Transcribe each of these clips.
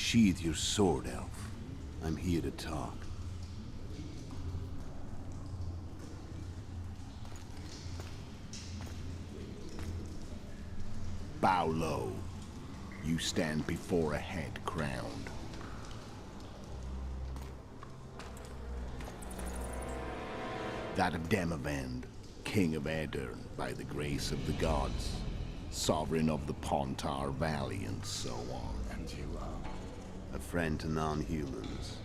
Sheathe your sword, elf. I'm here to talk. Bow low. You stand before a head crowned. That of Demavend, King of Aedirn, by the grace of the gods, sovereign of the Pontar Valley, and so on. And you are? A friend to non-humans.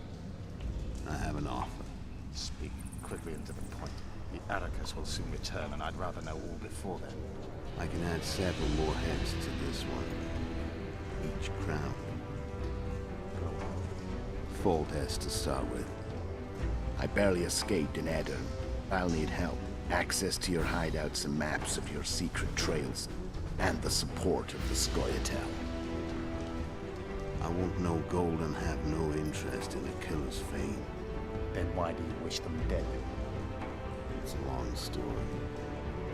I have an offer. Speak quickly and to the point. The Arrakis will soon return, and I'd rather know all before then. I can add several more heads to this one. Each crown. Foltest to start with. I barely escaped in Aedirn. I'll need help. Access to your hideouts and maps of your secret trails. And the support of the Scoia'tael. I want no gold and have no interest in a killer's fame. Then why do you wish them dead? It's a long story.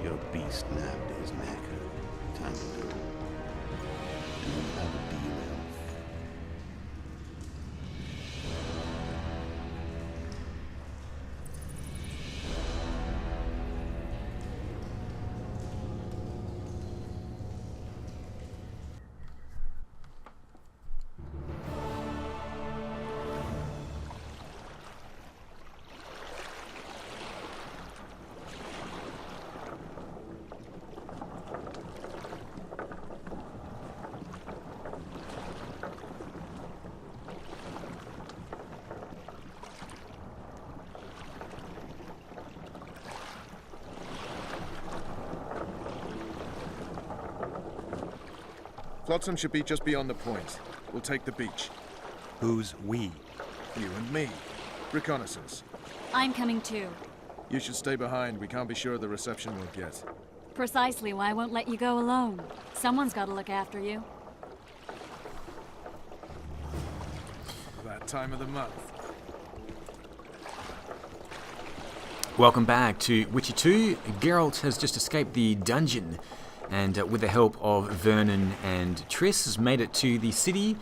Your beast nabbed his neck. Time to go. Do you have a deal, elf? Flotsam should be just beyond the point. We'll take the beach. Who's we? You and me. Reconnaissance. I'm coming too. You should stay behind. We can't be sure of the reception we'll get. Precisely why I won't let you go alone. Someone's got to look after you. That time of the month. Welcome back to Witcher 2. Geralt has just escaped the dungeon and with the help of Vernon and Triss has made it to the city.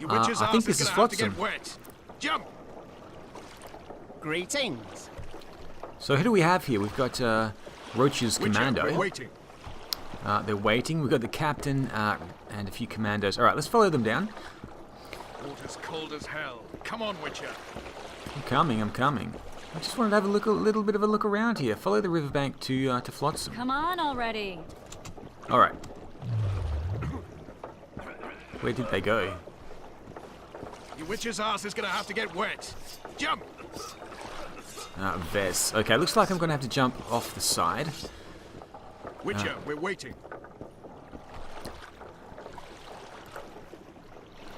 I think this is Flotsam. Jump! Greetings. So who do we have here? We've got Roach's commando. We're waiting. They're waiting. We've got the captain and a few commandos. All right, let's follow them down. Water's cold as hell. Come on, Witcher. I'm coming. I just wanted to have a little bit of a look around here. Follow the riverbank to Flotsam. Come on already. All right. Where did they go? Your Witcher's ass is gonna have to get wet. Jump! Vess. Okay, looks like I'm gonna have to jump off the side. Witcher, we're waiting.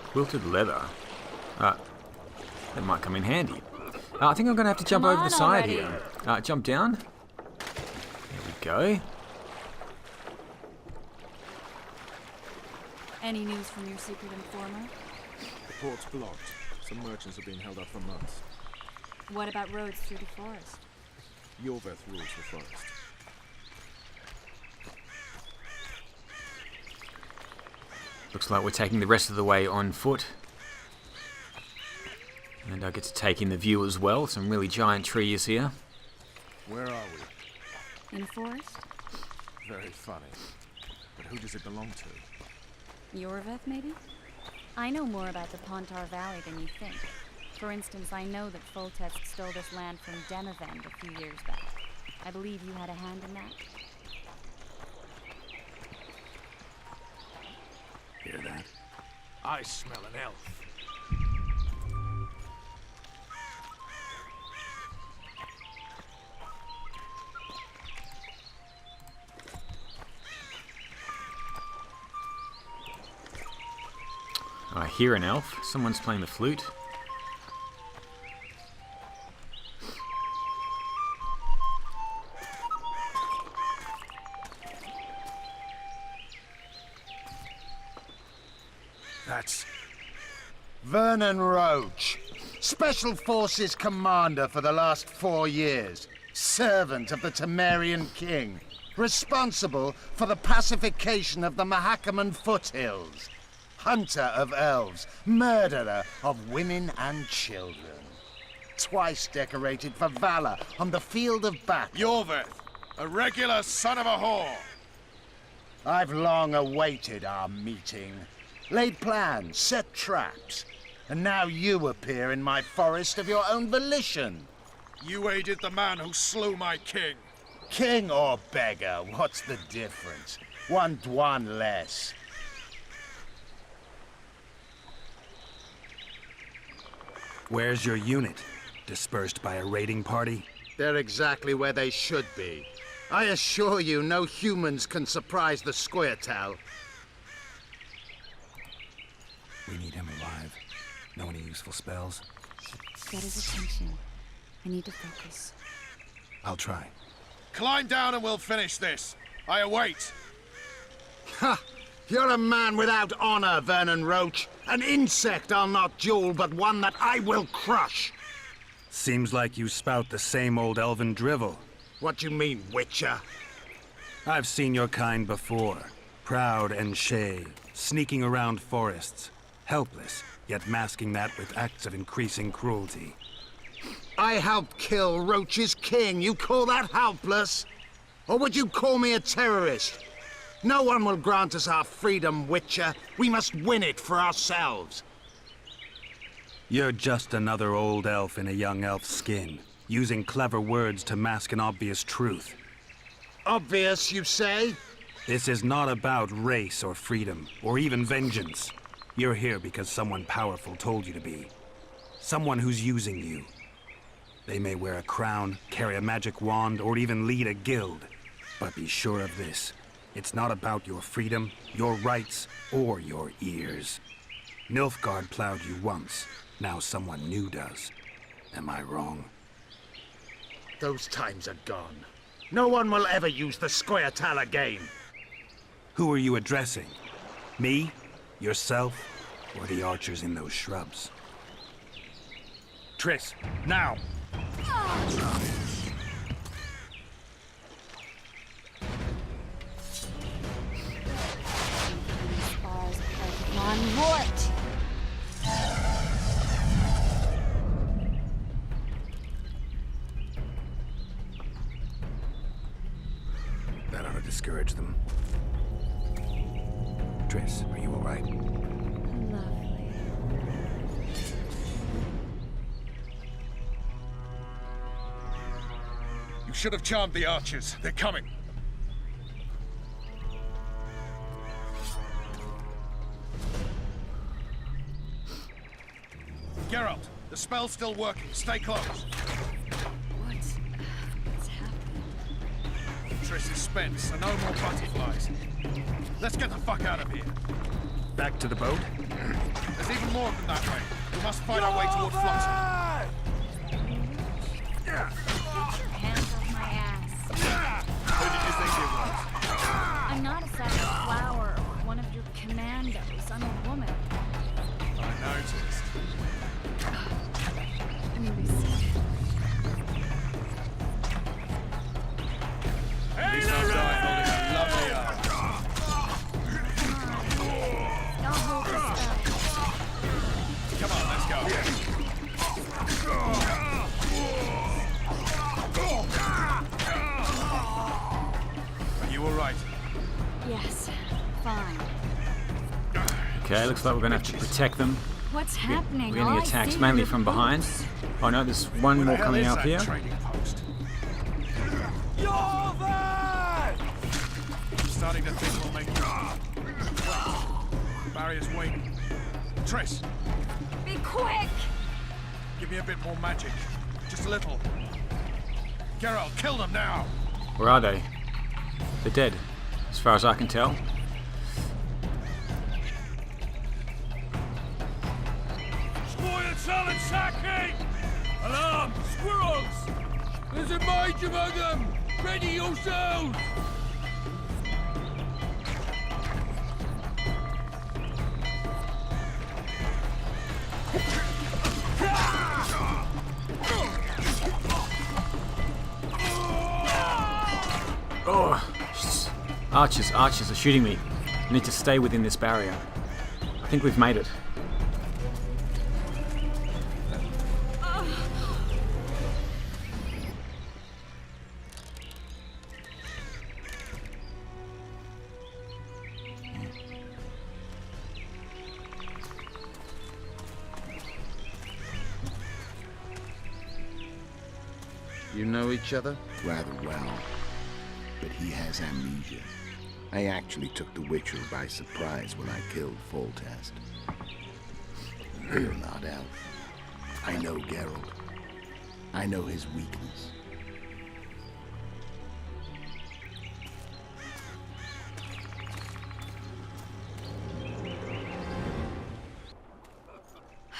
Quilted leather. That might come in handy. I think I'm gonna have to jump over the side already. here. Jump down. There we go. Any news from your secret informer? The port's blocked. Some merchants have been held up for months. What about roads through the forest? Yorveth rules the forest. Looks like we're taking the rest of the way on foot. And I get to take in the view as well. Some really giant trees here. Where are we? In a forest? Very funny. But who does it belong to? Yorveth, maybe? I know more about the Pontar Valley than you think. For instance, I know that Foltest stole this land from Demavend a few years back. I believe you had a hand in that. Hear that? I smell an elf. I hear an elf. Someone's playing the flute. That's Vernon Roach, Special Forces Commander for the last 4 years, servant of the Temerian King, responsible for the pacification of the Mahakaman foothills. hunter of elves, murderer of women and children. Twice decorated for valor on the field of battle. Yorvith, a regular son of a whore. I've long awaited our meeting. Laid plans, set traps. And now you appear in my forest of your own volition. You aided the man who slew my king. King or beggar, what's the difference? One dwan less. Where's your unit? Dispersed by a raiding party? They're exactly where they should be. I assure you, no humans can surprise the Squirtle. We need him alive. Know any useful spells? Get his attention. I need to focus. I'll try. Climb down and we'll finish this. I await. Ha! You're a man without honor, Vernon Roach. An insect I'll not duel, but one that I will crush. Seems like you spout the same old elven drivel. What do you mean, Witcher? I've seen your kind before. Proud and shay, sneaking around forests. Helpless, yet masking that with acts of increasing cruelty. I helped kill Roach's king. You call that helpless? Or would you call me a terrorist? No one will grant us our freedom, Witcher. We must win it for ourselves. You're just another old elf in a young elf's skin, using clever words to mask an obvious truth. Obvious, you say? This is not about race or freedom, or even vengeance. You're here because someone powerful told you to be. Someone who's using you. They may wear a crown, carry a magic wand, or even lead a guild. But be sure of this. It's not about your freedom, your rights, or your ears. Nilfgaard plowed you once. Now someone new does. Am I wrong? Those times are gone. No one will ever use the Squirtle again. Who are you addressing? Me? Yourself? Or the archers in those shrubs? Triss, now! That ought to discourage them. Triss, are you all right? Lovely. You should have charmed the archers. They're coming. Geralt, the spell's still working. Stay close. What's happening? Triss is spent, so no more butterflies. Let's get the fuck out of here. Back to the boat? There's even more of them that way. We must find our way toward Flotsam. Get your hands off my ass. Who did you think it was? I'm not a sack of flour or one of your commandos. I'm a woman. I noticed. Hey, lovely arm. Don't hold this up. Come on, let's go. Are you all right? Yes, fine. Okay, looks like we're going to have to protect them. What's happening? We're getting attacked mainly from behind. Oh no, there's one Where more the hell coming is up that here. trading post? I'm starting to think we'll make it. Barrier's waiting. Triss, Be quick! give me a bit more magic. Just a little. Geralt, kill them now! Where are they? They're dead, as far as I can tell. Silent sacking! Alarm! Squirrels! There's a mage among them! Ready yourselves! Oh, archers are shooting me. I need to stay within this barrier. think we've made it. You know each other? Rather well, but he has amnesia. I actually took the Witcher by surprise when I killed Foltest. Fear not, Elf. I know Geralt. I know his weakness.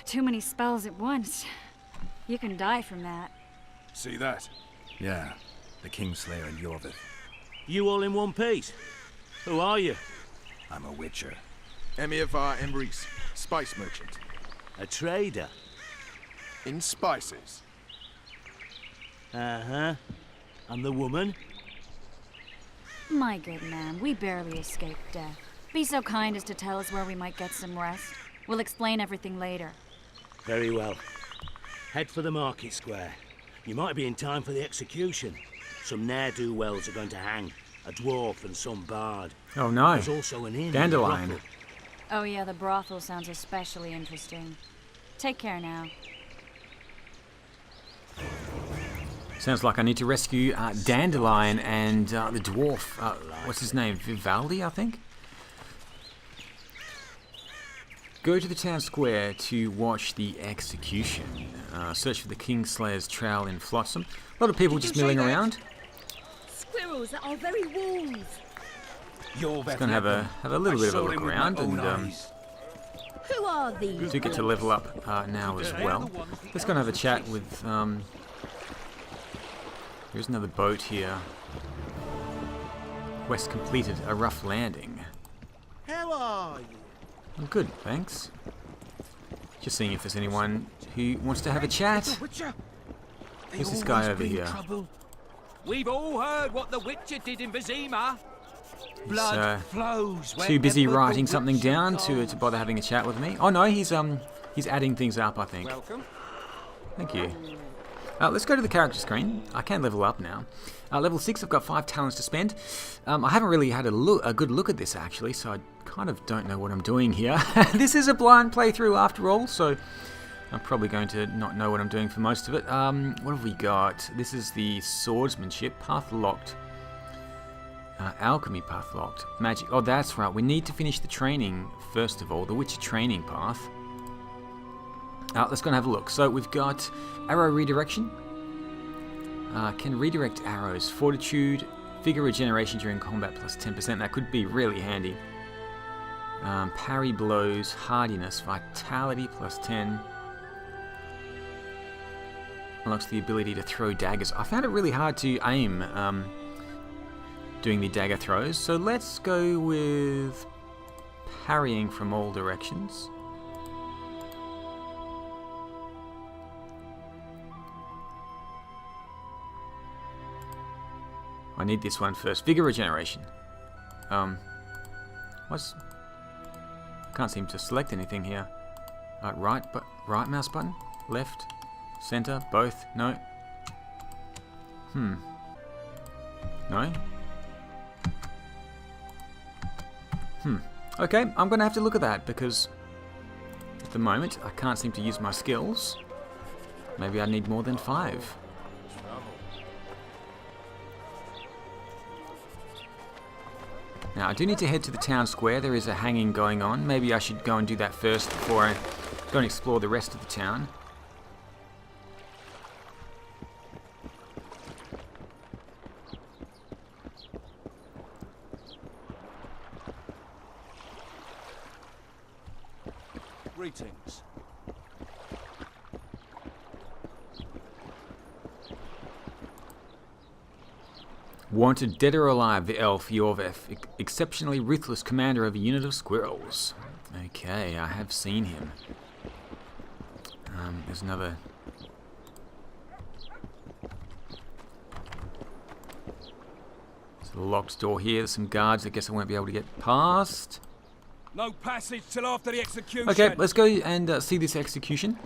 Too many spells at once. You can die from that. See that? Yeah, the Kingslayer and Yorvith. You all in one piece? Who are you? I'm a Witcher. Emiavar Emrys, spice merchant. A trader? In spices. Uh-huh. And the woman? My good man, we barely escaped death. Be so kind as to tell us where we might get some rest. We'll explain everything later. Very well. Head for the market square. You might be in time for the execution. Some ne'er-do-wells are going to hang. A dwarf and some bard. Oh no. There's also an inn. and a Dandelion. brothel. Oh yeah, the brothel sounds especially interesting. Take care now. Sounds like I need to rescue Dandelion and the dwarf. What's his name? Vivaldi, I think? Go to the town square to watch the execution. Search for the Kingslayer's trowel in Flotsam. A lot of people just milling around. Squirrels that are very wolves. Just gonna have a little bit of a look around, and Who are these? do get to level up now as well. Let's go and have a chat with. There's another boat here. Quest completed. A rough landing. How are you? I'm good, thanks. Just seeing if there's anyone who wants to have a chat. Who's this guy over here? We've all heard what the Witcher did in Vizima. Blood flows. Too busy writing something down to bother having a chat with me. Oh no, he's adding things up, I think. Welcome. Thank you. Let's go to the character screen. I can level up now. Level 6, I've got 5 talents to spend. I haven't really had a good look at this actually, so I kind of don't know what I'm doing here. This is a blind playthrough after all, so I'm probably going to not know what I'm doing for most of it. What have we got? This is the swordsmanship, path locked. Alchemy path locked. Magic. Oh, that's right. We need to finish the training first of all, the Witcher training path. Let's go and have a look. So we've got arrow redirection. Can redirect arrows. Fortitude, vigor regeneration during combat plus 10%. That could be really handy. Parry blows, hardiness, vitality plus 10. Unlocks the ability to throw daggers. I found it really hard to aim doing the dagger throws. So let's go with parrying from all directions. I need this one first. Vigor regeneration. What's... Can't seem to select anything here. Right mouse button? Left? Center? Both? No? No? Okay, I'm gonna have to look at that because at the moment I can't seem to use my skills. Maybe I need more than 5. Now, I do need to head to the town square. There is a hanging going on. Maybe I should go and do that first before I go and explore the rest of the town. Greetings. Wanted dead or alive, the elf Yorvith, exceptionally ruthless commander of a unit of squirrels. Okay, I have seen him. There's another... There's a locked door here, there's some guards I guess I won't be able to get past. No passage till after the execution. Okay, let's go and see this execution.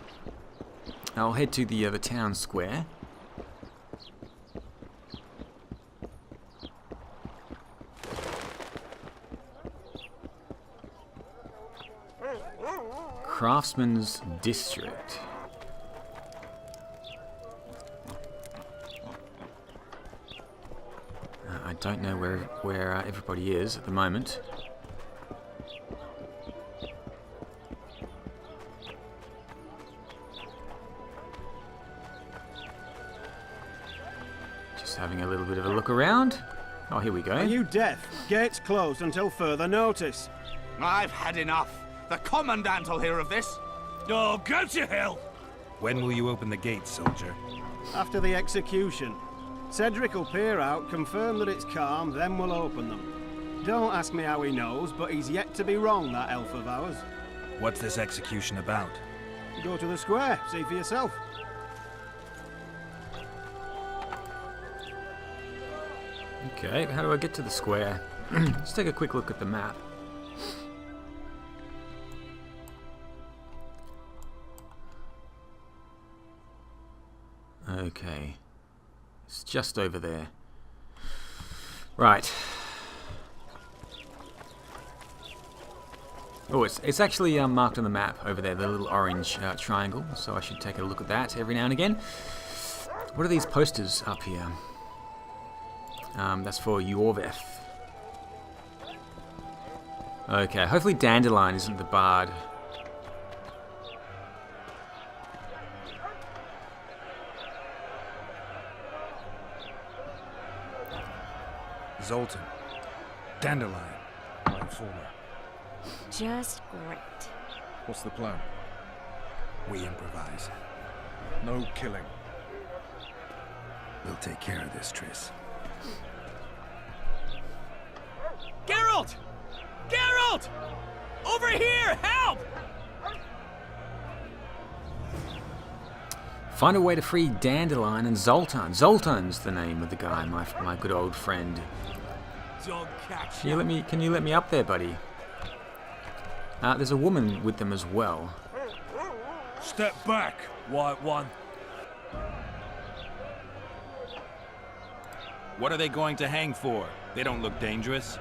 I'll head to the town square. Craftsman's District. I don't know where everybody is at the moment. Just having a little bit of a look around. Oh, here we go. Are you deaf? Gates closed until further notice. I've had enough. The Commandant will hear of this. Oh, go to hell! When will you open the gates, soldier? After the execution. Cedric will peer out, confirm that it's calm, then we'll open them. Don't ask me how he knows, but he's yet to be wrong, that elf of ours. What's this execution about? Go to the square, see for yourself. Okay, how do I get to the square? Let's take a quick look at the map. Okay. It's just over there. Right. Oh, it's actually marked on the map over there, the little orange triangle, so I should take a look at that every now and again. What are these posters up here? That's for Yorveth. Okay, hopefully Dandelion isn't the bard. Zoltan. Dandelion. My informer. Just great. What's the plan? We improvise. No killing. We'll take care of this, Triss. Geralt! Geralt! Over here! Help! Find a way to free Dandelion and Zoltan. Zoltan's the name of the guy, my good old friend. Don't catch Can you let me up there, buddy? There's a woman with them as well. Step back, White One. What are they going to hang for? They don't look dangerous.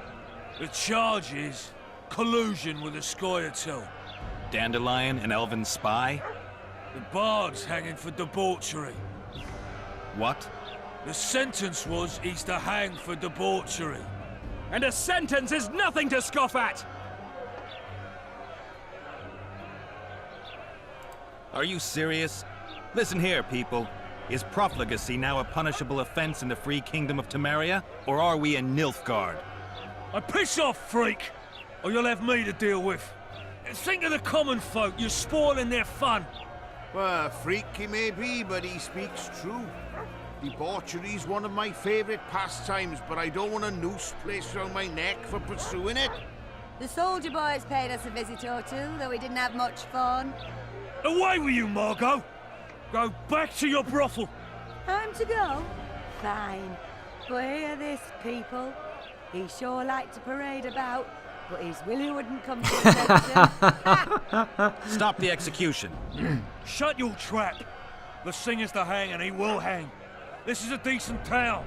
The charge is collusion with the Scoia'tael. Dandelion, an elven spy? The bard's hanging for debauchery. What? The sentence was he's to hang for debauchery. And a sentence is nothing to scoff at! Are you serious? Listen here, people. Is profligacy now a punishable offense in the free kingdom of Temeria? Or are we in Nilfgaard? Piss off, freak! Or you'll have me to deal with. Think of the common folk, you're spoiling their fun. Well, a freak he may be, but he speaks true. Debauchery's one of my favourite pastimes, but I don't want a noose placed around my neck for pursuing it. The soldier boys paid us a visit or two, though we didn't have much fun. Away with you, Margot! Go back to your brothel! Time to go? Fine. But hear this, people. He sure liked to parade about, but his Willie wouldn't come to attention. Stop the execution. Shut your trap! The singer's to hang, and he will hang. This is a decent town.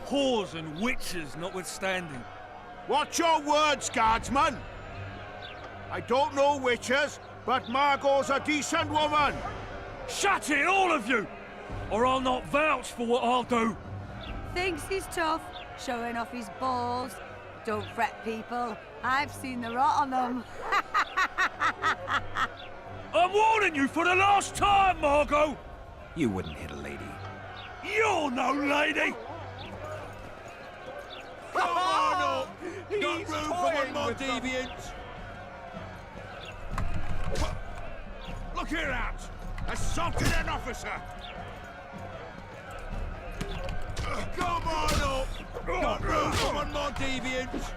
Whores and witches notwithstanding. Watch your words, guardsman! I don't know witches, but Margot's a decent woman! Shut it, all of you! Or I'll not vouch for what I'll do. Thinks he's tough, showing off his balls. Don't fret, people. I've seen the rot on them. I'm warning you for the last time, Margot! You wouldn't hit a lady. You're no lady! Come on up! Got room for one more deviant! Look here out! Assaulted an officer! Come on up! Got room for one more deviant!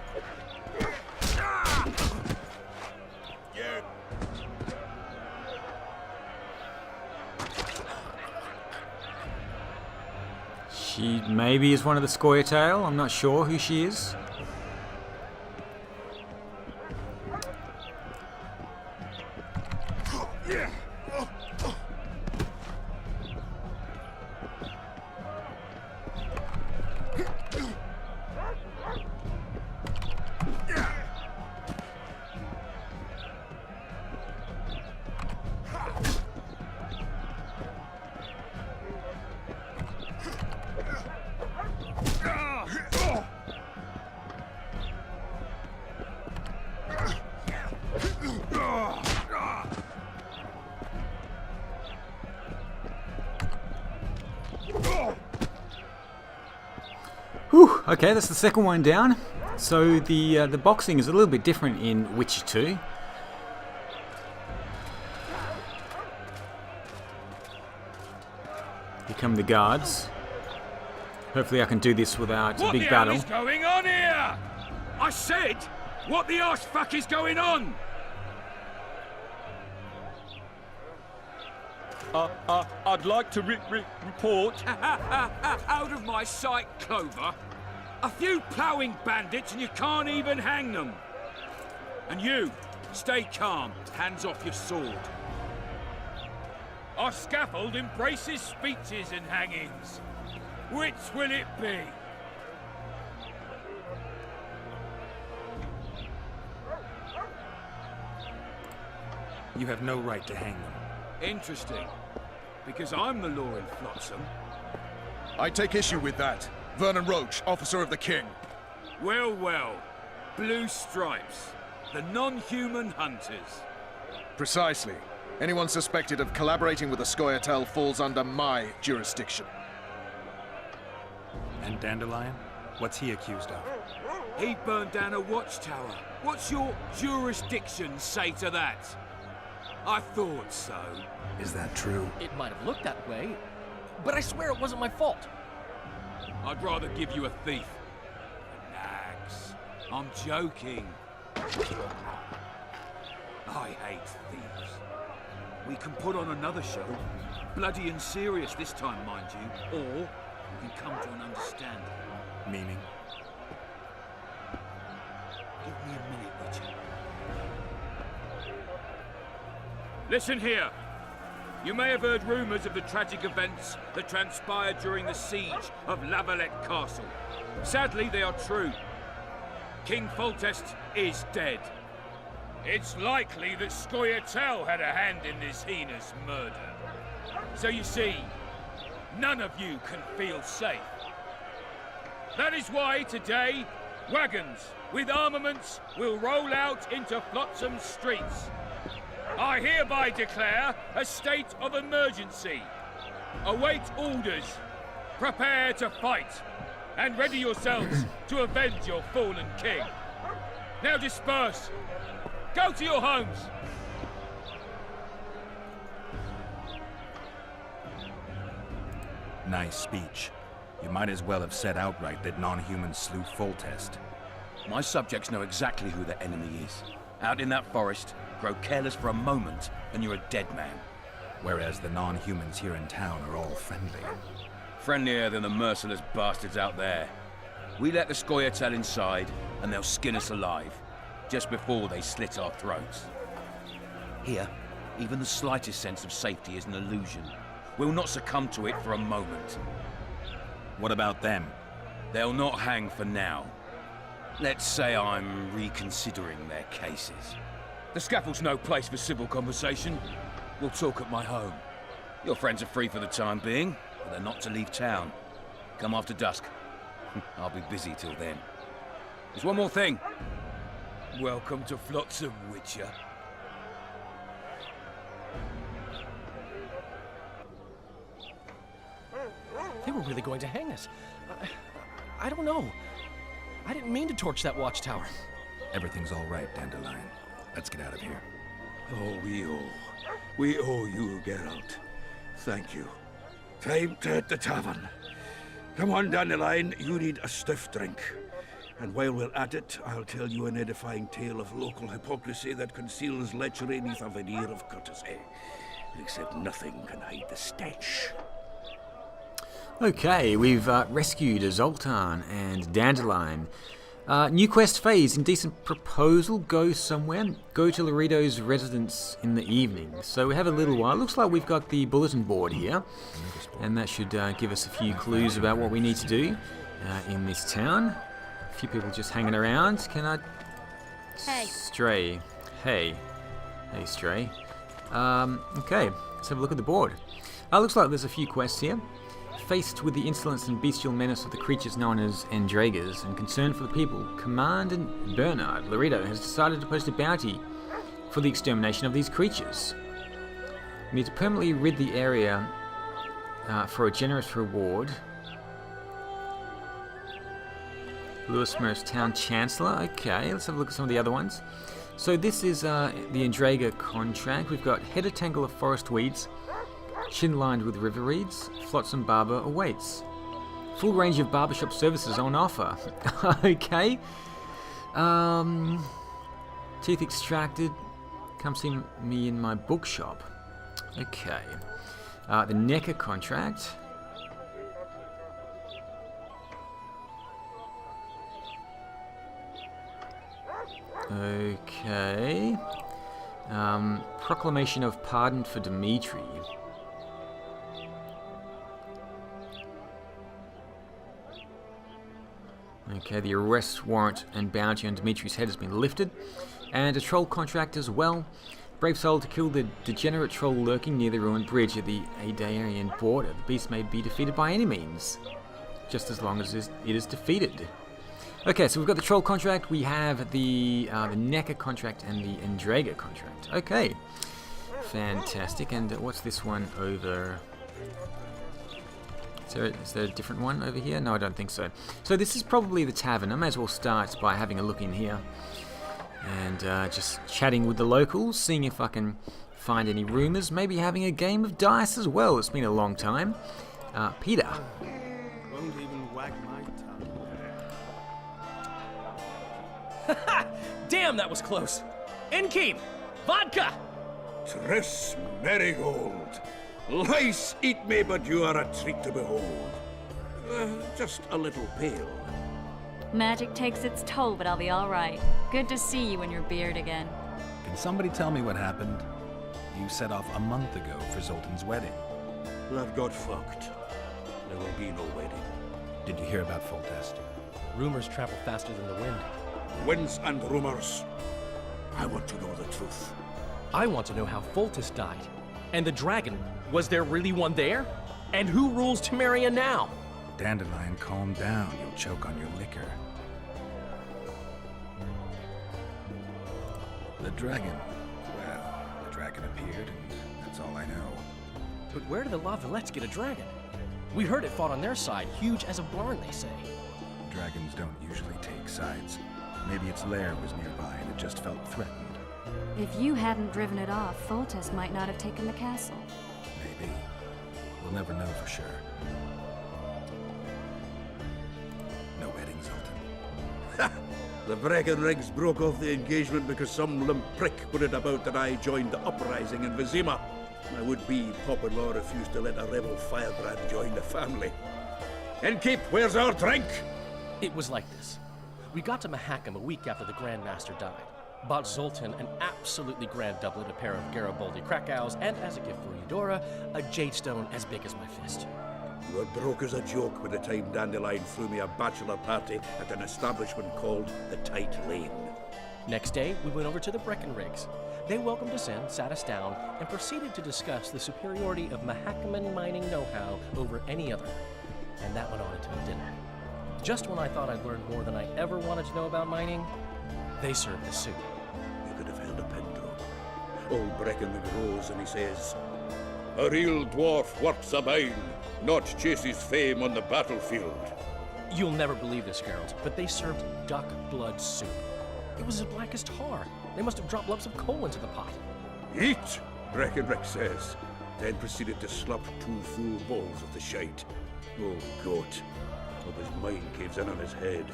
She maybe is one of the Scoia'tael. I'm not sure who she is. Whew, okay, that's the second one down. So the boxing is a little bit different in Witcher 2. Here come the guards. Hopefully I can do this without a big battle. What the hell is going on here? I said, what the arse fuck is going on? I'd like to report. Out of my sight, Clover. A few ploughing bandits and you can't even hang them. And you, stay calm, hands off your sword. Our scaffold embraces speeches and hangings. Which will it be? You have no right to hang them. Interesting. Because I'm the law in Flotsam. I take issue with that. Vernon Roach, officer of the king. Well, well. Blue stripes. The non-human hunters. Precisely. Anyone suspected of collaborating with the Scoia'tael falls under my jurisdiction. And Dandelion? What's he accused of? He burned down a watchtower. What's your jurisdiction say to that? I thought so. Is that true? It might have looked that way, but I swear it wasn't my fault. I'd rather give you a thief. Relax. I'm joking. I hate thieves. We can put on another show. Bloody and serious this time, mind you. Or we can come to an understanding. Meaning? Give me a minute, Witcher. Listen here. You may have heard rumors of the tragic events that transpired during the siege of La Valette Castle. Sadly, they are true. King Foltest is dead. It's likely that Scoia'tael had a hand in this heinous murder. So you see, none of you can feel safe. That is why today, wagons with armaments will roll out into Flotsam streets. I hereby declare a state of emergency. Await orders. Prepare to fight. And ready yourselves to avenge your fallen king. Now disperse. Go to your homes. Nice speech. You might as well have said outright that non-humans slew Foltest. My subjects know exactly who the enemy is. Out in that forest, grow careless for a moment, and you're a dead man. Whereas the non-humans here in town are all friendly. Friendlier than the merciless bastards out there. We let the Scoia'tael inside, and they'll skin us alive, just before they slit our throats. Here, even the slightest sense of safety is an illusion. We'll not succumb to it for a moment. What about them? They'll not hang for now. Let's say I'm reconsidering their cases. The scaffold's no place for civil conversation. We'll talk at my home. Your friends are free for the time being, but they're not to leave town. Come after dusk. I'll be busy till then. There's one more thing. Welcome to Flotsam, Witcher. They were really going to hang us. I don't know. I didn't mean to torch that watchtower. Everything's all right, Dandelion. Let's get out of here. Oh, we owe you, Geralt. Thank you. Time to hit the tavern. Come on, Dandelion, you need a stiff drink. And while we're at it, I'll tell you an edifying tale of local hypocrisy that conceals lechery beneath a veneer of courtesy. Except nothing can hide the stench. Okay, we've rescued Zoltan and Dandelion. New quest phase, indecent proposal, go somewhere. Go to Laredo's residence in the evening. So we have a little while. Looks like we've got the bulletin board here. And that should give us a few clues about what we need to do in this town. A few people just hanging around. Can I... Hey. Stray. Hey. Hey, Stray. Okay, let's have a look at the board. Looks like there's a few quests here. Faced with the insolence and bestial menace of the creatures known as Andragers and concerned for the people, Commandant Bernard Laredo has decided to post a bounty for the extermination of these creatures. We need to permanently rid the area for a generous reward. Lewismer's Town Chancellor. Okay, let's have a look at some of the other ones. So this is the Andraga contract. We've got Header Tangle of Forest Weeds, Chin Lined with River Reeds, Flotsam Barber awaits. Full range of barbershop services on offer. Okay. Teeth extracted. Come see me in my bookshop. Okay. The Necker contract. Okay. Proclamation of pardon for Dimitri. Okay, the arrest warrant and bounty on Dimitri's head has been lifted. And a troll contract as well. Brave soul to kill the degenerate troll lurking near the ruined bridge at the Adarian border. The beast may be defeated by any means, just as long as it is defeated. Okay, so we've got the troll contract, we have the Necker contract and the Andraga contract. Okay, fantastic. And what's this one over? Is there a different one over here? No, I don't think so. So this is probably the tavern. I may as well start by having a look in here and just chatting with the locals, seeing if I can find any rumours, maybe having a game of dice as well. It's been a long time. Peter. Won't even wag my tongue. Damn, that was close. Innkeep! Vodka! Triss Marigold. Lice eat me, but you are a treat to behold. Just a little pale. Magic takes its toll, but I'll be all right. Good to see you in your beard again. Can somebody tell me what happened? You set off a month ago for Zoltan's wedding. That got fucked. There will be no wedding. Did you hear about Foltest? Rumors travel faster than the wind. Winds and rumors. I want to know the truth. I want to know how Foltest died. And the dragon, was there really one there? And who rules Temeria now? Dandelion, calm down. You'll choke on your liquor. The dragon. Well, the dragon appeared, and that's all I know. But where did the Lavalettes get a dragon? We heard it fought on their side, huge as a barn, they say. Dragons don't usually take sides. Maybe its lair was nearby and it just felt threatened. If you hadn't driven it off, Foltest might not have taken the castle. Maybe. We'll never know for sure. No wedding, Zoltan. The Breckenrigs broke off the engagement because some limp prick put it about that I joined the uprising in Vizima. My would-be pop-in-law refused to let a rebel firebrand join the family. Innkeep, where's our drink? It was like this. We got to Mahakam a week after the Grand Master died. Bought Zoltan an absolutely grand doublet, a pair of Garibaldi Krakows, and as a gift for Eudora, a jade stone as big as my fist. You were broke as a joke by the time Dandelion threw me a bachelor party at an establishment called the Tight Lane. Next day, we went over to the Breckenrigs. They welcomed us in, sat us down, and proceeded to discuss the superiority of Mahakaman mining know-how over any other. And that went on into a dinner. Just when I thought I'd learned more than I ever wanted to know about mining, they served the soup. You could have held a pen drop. Old Breckenridge rose and he says, "A real dwarf works a mine, not chases fame on the battlefield." You'll never believe this, Geralt, but they served duck blood soup. It was as black as tar. They must have dropped lumps of coal into the pot. "Eat," Breckenridge says, then proceeded to slurp 2 full bowls of the shite. Oh, goat. Hope his mind caves in on his head.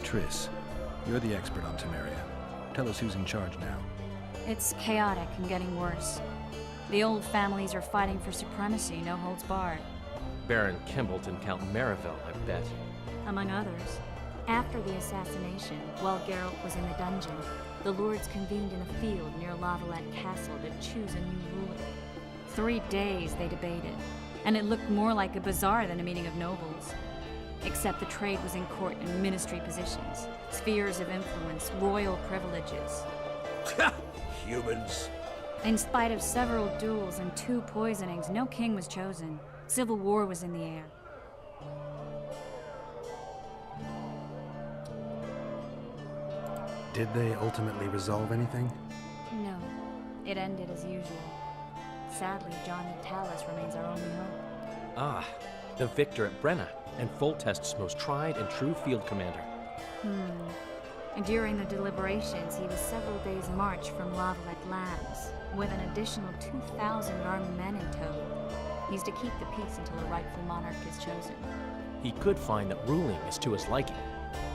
Triss, you're the expert on Temeria. Tell us who's in charge now. It's chaotic and getting worse. The old families are fighting for supremacy, no holds barred. Baron Kimbalt and Count Marivel, I bet. Among others. After the assassination, while Geralt was in the dungeon, the lords convened in a field near Lavalette Castle to choose a new ruler. 3 days they debated, and it looked more like a bazaar than a meeting of nobles. Except the trade was in court and ministry positions, spheres of influence, royal privileges. Humans. In spite of several duels and 2 poisonings, no king was chosen. Civil war was in the air. Did they ultimately resolve anything? No, it ended as usual. Sadly, John Natalis remains our only hope. Ah, the victor at Brenna, and Foltest's most tried and true field commander. And during the deliberations, he was several days' march from Lavalette lands, with an additional 2,000 armed men in tow. He's to keep the peace until a rightful monarch is chosen. He could find that ruling is to his liking.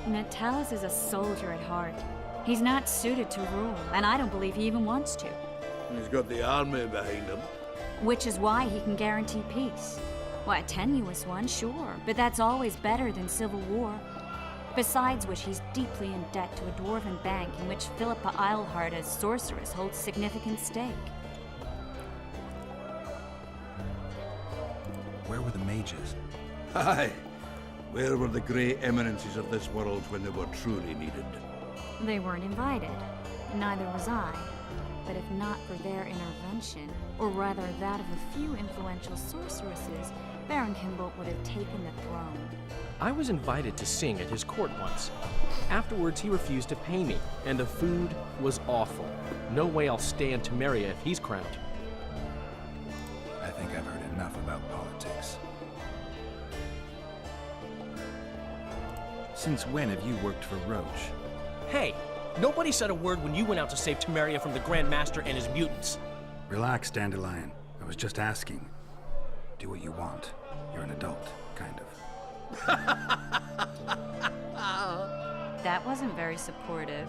Natalis is a soldier at heart. He's not suited to rule, and I don't believe he even wants to. He's got the army behind him. Which is why he can guarantee peace. Why, a tenuous one, sure, but that's always better than civil war. Besides which, he's deeply in debt to a dwarven bank in which Philippa Eilhart, as sorceress, holds significant stake. Where were the mages? Aye. Where were the grey eminences of this world when they were truly needed? They weren't invited. Neither was I. But if not for their intervention, or rather that of a few influential sorceresses, Baron Kimbolt would have taken the throne. I was invited to sing at his court once. Afterwards, he refused to pay me, and the food was awful. No way I'll stay in Temeria if he's crowned. I think I've heard enough about politics. Since when have you worked for Roach? Hey, nobody said a word when you went out to save Temeria from the Grand Master and his mutants. Relax, Dandelion. I was just asking. Do what you want. You're an adult, kind of. That wasn't very supportive.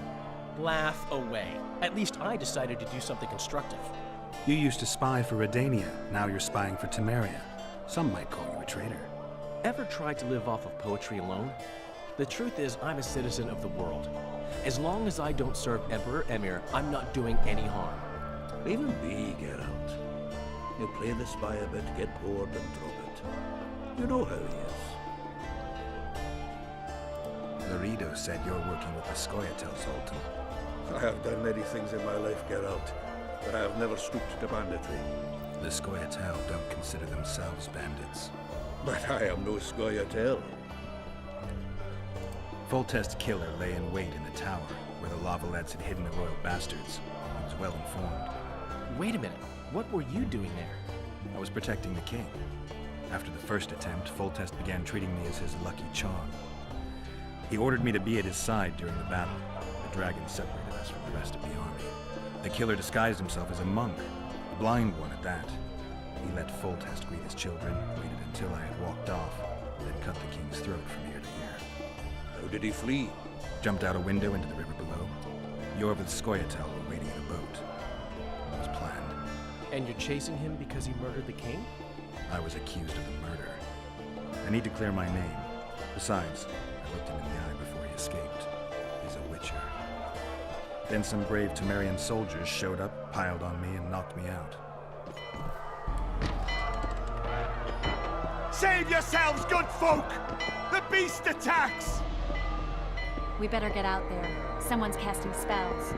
Laugh away. At least I decided to do something constructive. You used to spy for Redania. Now you're spying for Temeria. Some might call you a traitor. Ever tried to live off of poetry alone? The truth is, I'm a citizen of the world. As long as I don't serve Emperor Emir, I'm not doing any harm. Leave him be, Geralt. He'll play the spy a bit, get bored, and drop it. You know how he is. Laredo said you're working with the Scoia'tael, Zoltan. I have done many things in my life, Geralt, but I have never stooped to banditry. The Scoia'tael don't consider themselves bandits. But I am no Scoia'tael. Foltest's killer lay in wait in the tower, where the Lavalettes had hidden the royal bastards. He was well informed. Wait a minute. What were you doing there? I was protecting the king. After the first attempt, Foltest began treating me as his lucky charm. He ordered me to be at his side during the battle. The dragon separated us from the rest of the army. The killer disguised himself as a monk, a blind one at that. He let Foltest greet his children, waited until I had walked off, then cut the king's throat from ear to ear. How did he flee? Jumped out a window into the river below. Yorvith's Scoia'tael were waiting in a boat. It was planned. And you're chasing him because he murdered the king? I was accused of the murder. I need to clear my name. Besides, I looked him in the eye before he escaped. He's a witcher. Then some brave Temerian soldiers showed up, piled on me, and knocked me out. Save yourselves, good folk! The beast attacks! We better get out there. Someone's casting spells.